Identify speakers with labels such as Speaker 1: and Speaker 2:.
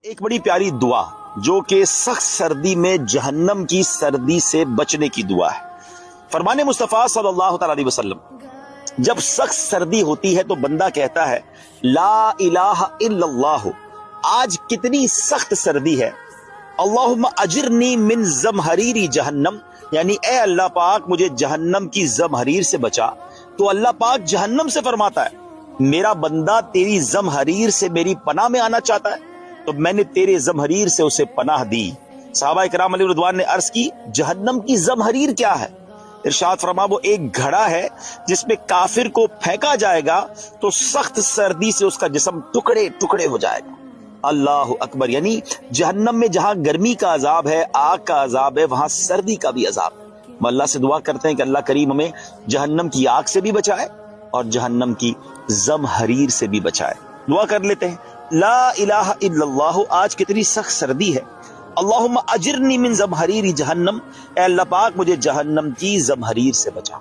Speaker 1: ایک بڑی پیاری دعا جو کہ سخت سردی میں جہنم کی سردی سے بچنے کی دعا ہے۔ فرمان مصطفیٰ صلی اللہ تعالی علیہ وسلم، جب سخت سردی ہوتی ہے تو بندہ کہتا ہے لا الہ الا اللہ، آج کتنی سخت سردی ہے، اللہم اجرنی من زمہریر جہنم، یعنی اے اللہ پاک مجھے جہنم کی زمہریر سے بچا۔ تو اللہ پاک جہنم سے فرماتا ہے میرا بندہ تیری زمہریر سے میری پناہ میں آنا چاہتا ہے، تو میں نے تیرے زمہریر سے اسے پناہ دی۔ صحابہ کرام علیہ رضوان نے عرض کی جہنم کی زمہریر کیا ہے؟ ارشاد فرما وہ ایک گھڑا ہے جس میں کافر کو پھینکا جائے گا تو سخت سردی سے اس کا جسم ٹکڑے ٹکڑے ہو جائے گا۔ اللہ اکبر، یعنی جہنم میں جہاں گرمی کا عذاب ہے، آگ کا عذاب ہے، وہاں سردی کا بھی عذاب ہے۔ ہم اللہ سے دعا کرتے ہیں کہ اللہ کریم ہمیں جہنم کی آگ سے بھی بچائے اور جہنم کی زمہریر سے بھی بچائے۔ دعا کر لیتے ہیں لا الہ الا اللہ، آج کتنی سخت سردی ہے، اللہم اجرنی من زمہریر جہنم، اے اللہ پاک مجھے جہنم کی زمہریر سے بچا۔